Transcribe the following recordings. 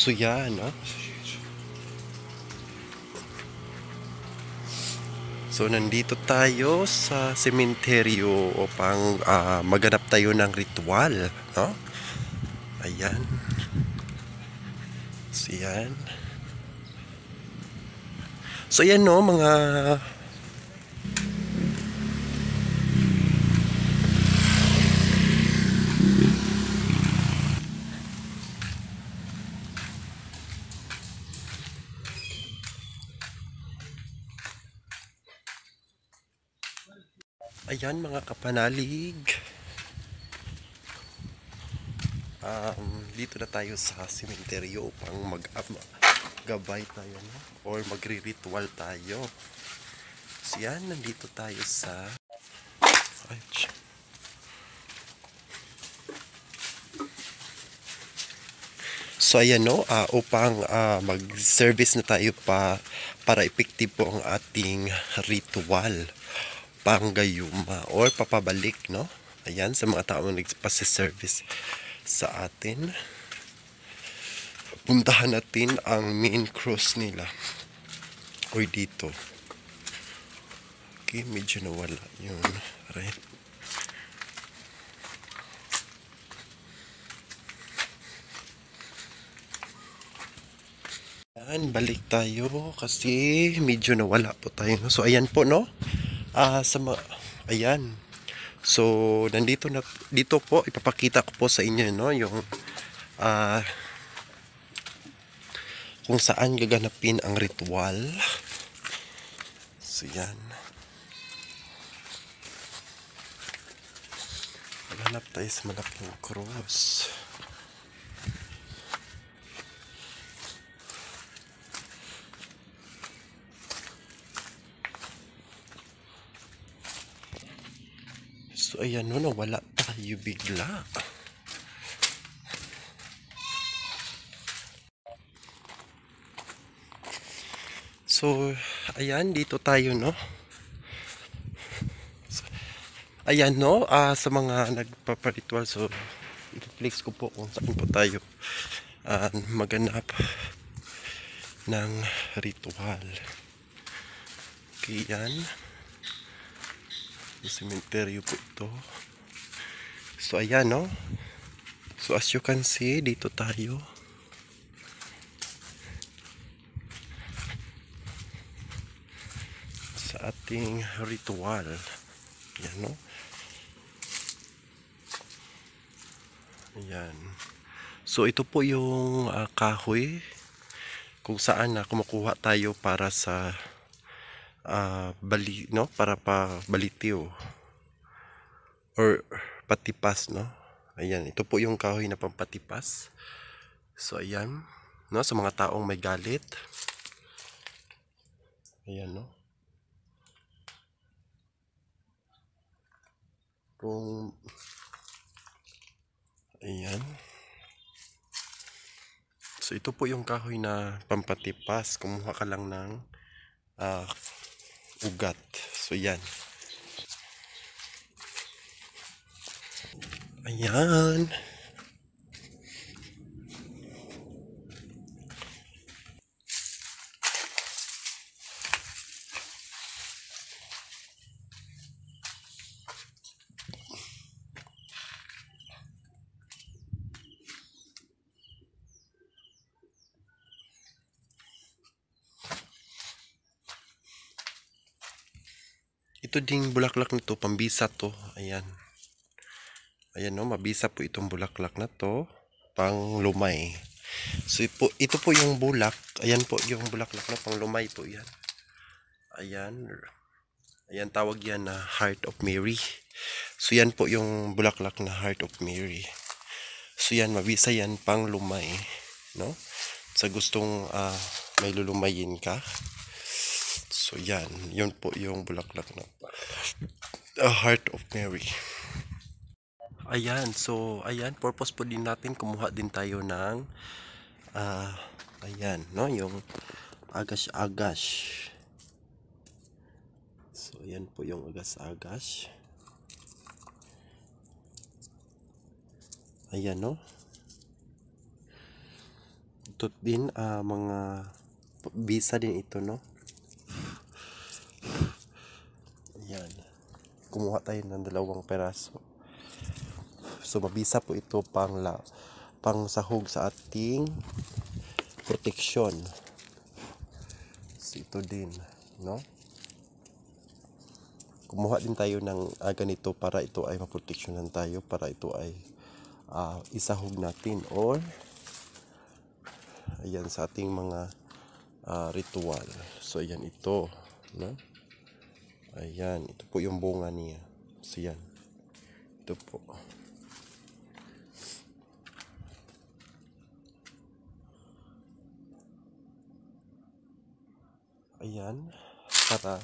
So yan, no? So nandito tayo sa sementeryo upang maganap tayo ng ritual, no? Ayan. So yan. So yan, no, mga ayan mga kapanalig. Dito na tayo sa sementeryo upang gabay tayo, no? Or magre-ritual tayo. So yan, nandito tayo sa ay, so ayan, no, upang mag-service na tayo para effective po ang ating ritual panggayuma or papabalik, no? Ayan, sa mga taong nagpasa-service sa atin. Puntahan natin ang main cross nila. Or dito. Okay, medyo nawala yun. Right. Ayan, balik tayo kasi medyo nawala po tayo. So, ayan po, no? Ayan. So, dito po, ipapakita ko po sa inyo, no? Yung, kung saan gaganapin ang ritual. So, yan. Maghanap tayo sa malaking cross. So, ayan, no, nawala tayo bigla. So, ayan, dito tayo, no? So, ayan, no, sa mga nagpaparitual, so, i-flex ko po kung saan po tayo maganap ng ritual. Okay, yan. Sementeryo po ito. So, ayan, no? So, as you can see, dito tayo. Sa ating ritual. Ayan, no? Ayan. So, ito po yung kahoy kung saan kumukuha tayo para sa no, para pa balitiw or patipas, no? Ayan, ito po yung kahoy na pampatipas. So ayan, no, sa mga taong may galit. Ayan, no? Kung ayan. So ito po yung kahoy na pampatipas. Kumuha ka lang ng ugat. So yan. Ayan. Ito ding bulaklak nito, pambisa to. Ayan. Ayan, no, mabisa po itong bulaklak na to. Pang lumay. So ito po yung bulak. Ayan po yung bulaklak na pang lumay po yan. Ayan. Ayan, tawag yan na Heart of Mary. So yan po yung bulaklak na Heart of Mary. So yan, mabisa yan pang lumay. No? Sa gustong may lulumayin ka. So yan, yun po yung bulaklak na Heart of Mary. Ayan, so ayan, purpose po din natin, kumuha din tayo ng ayan, no, yung agas-agas. So ayan po yung agas-agas. Ayan, no. Ito din, mga bisa din ito, no? Ayan. Kumuha tayo ng 2 peraso. So, mabisa po ito pang sahog sa ating proteksyon. So, ito din, no? Kumuha din tayo ng ganito para ito ay maproteksyonan tayo, para ito ay isahog natin or ayan sa ating mga ritual. So, ayan ito, no? Ayan, ito po yung bunga niya. So, yan. Ito po. Ayan, para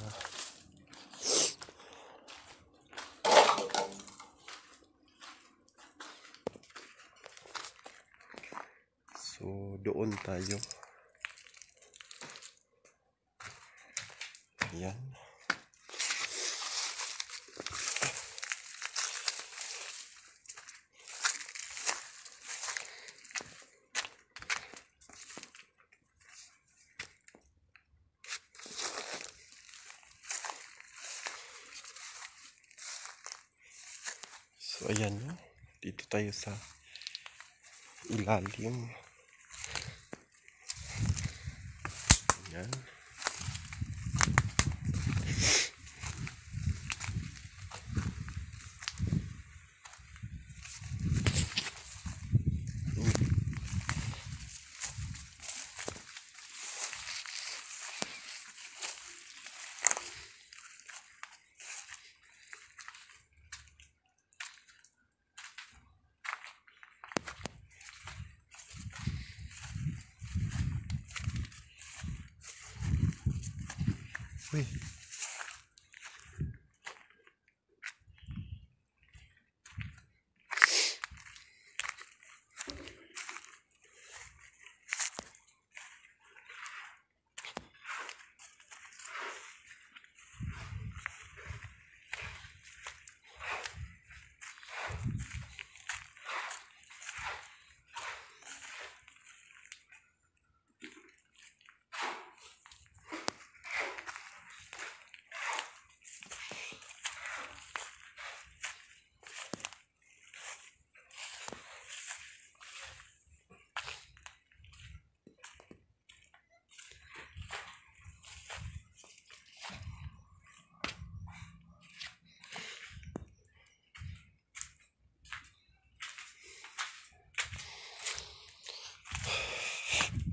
so doon tayo. Ayan. So, ayan, no? Dito tayo sa ilalim. Ayan. Uy.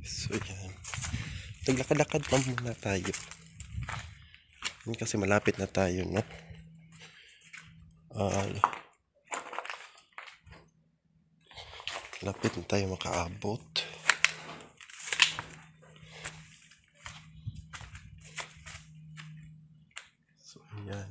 So, yan. Naglakad-lakad pa muna tayo. Yan kasi malapit na tayo, no? Lapit na tayo makaabot. So, yan.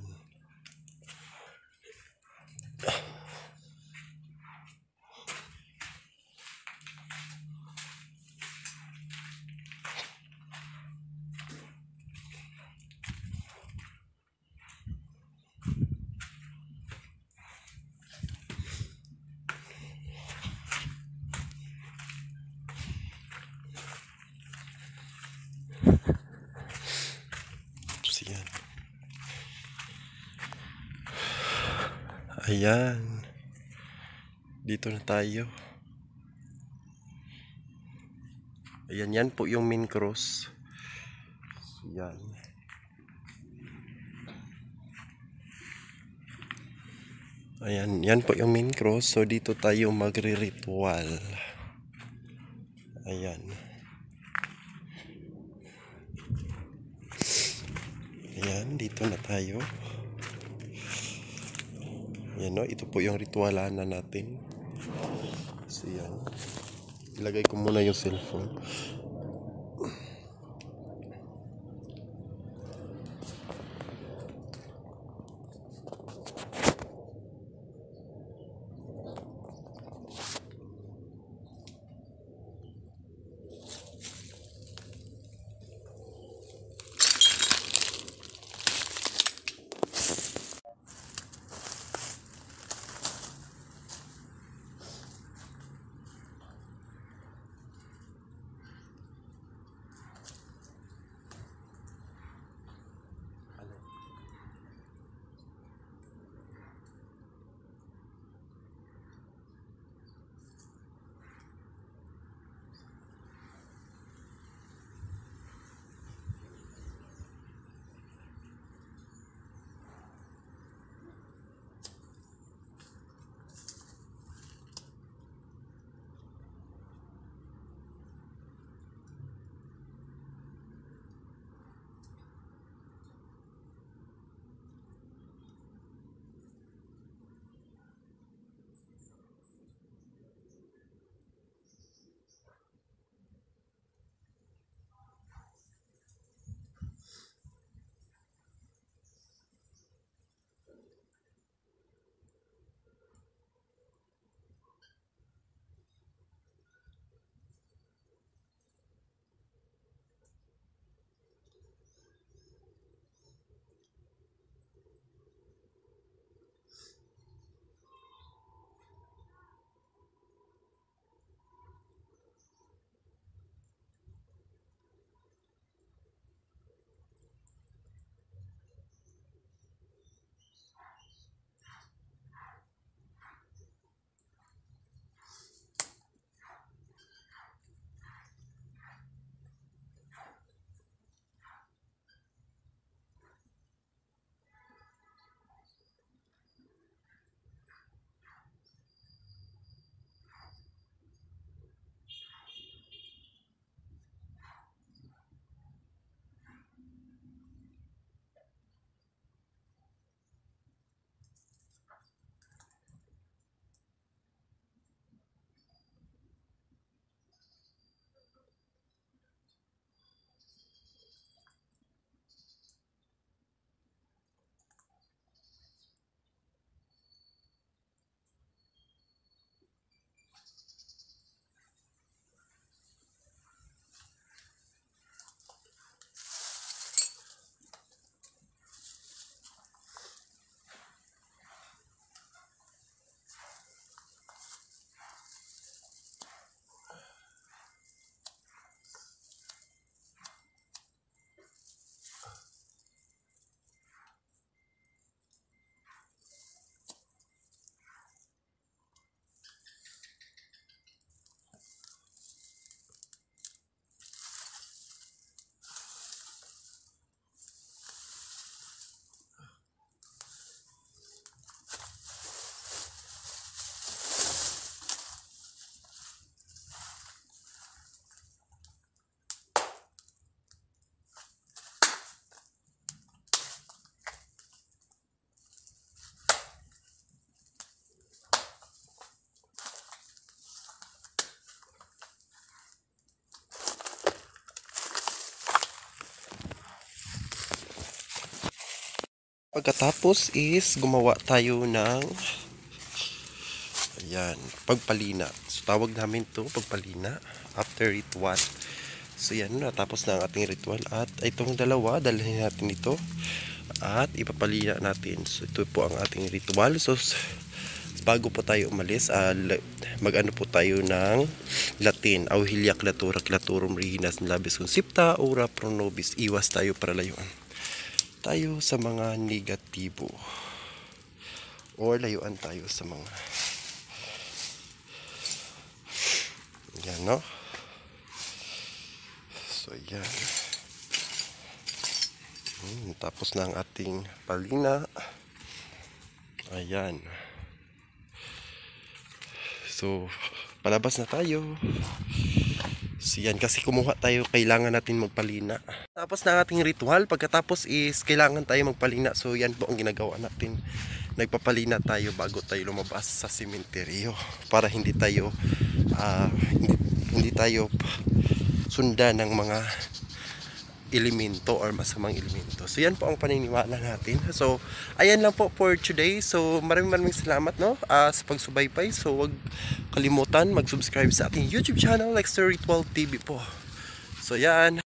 So, yan. Ayan. Dito na tayo. Ayan, yan po yung main cross. So, yan. Ayan, yan po yung main cross. So, dito tayo magre-ritual. Ayan. Ayan, dito na tayo. Ayan, no? Ito po yung ritualanan natin. So, yan. Ilagay ko muna yung cellphone. Pagkatapos is gumawa tayo ng ayan, pagpalina. So tawag namin to pagpalina after ritual. So yan, natapos na ang ating ritual at itong dalawa, dalhin natin ito at ipapalina natin. So ito po ang ating ritual. So bago po tayo umalis, mag-ano po tayo ng Latin. Auxilia clatura claturum reginas labis consipta ora pro nobis. Iwas tayo para layuan tayo sa mga negatibo or layuan tayo sa mga yan, no? So yan, tapos na ang ating palina. Ayan, so palabas na tayo. So yan, kasi kumuha tayo, kailangan natin magpalina. Tapos na ang ating ritual, pagkatapos is kailangan tayo magpalina. So yan po ang ginagawa natin. Nagpapalina tayo bago tayo lumabas sa sementeryo para hindi tayo hindi tayo sundan ng mga elemento or masamang elemento. So yan po ang paniniwala natin. So ayan lang po for today. So maraming salamat, no, sa pagsubaybay. So wag kalimutan mag-subscribe sa ating YouTube channel, Lexter Ritual TV po. So yan,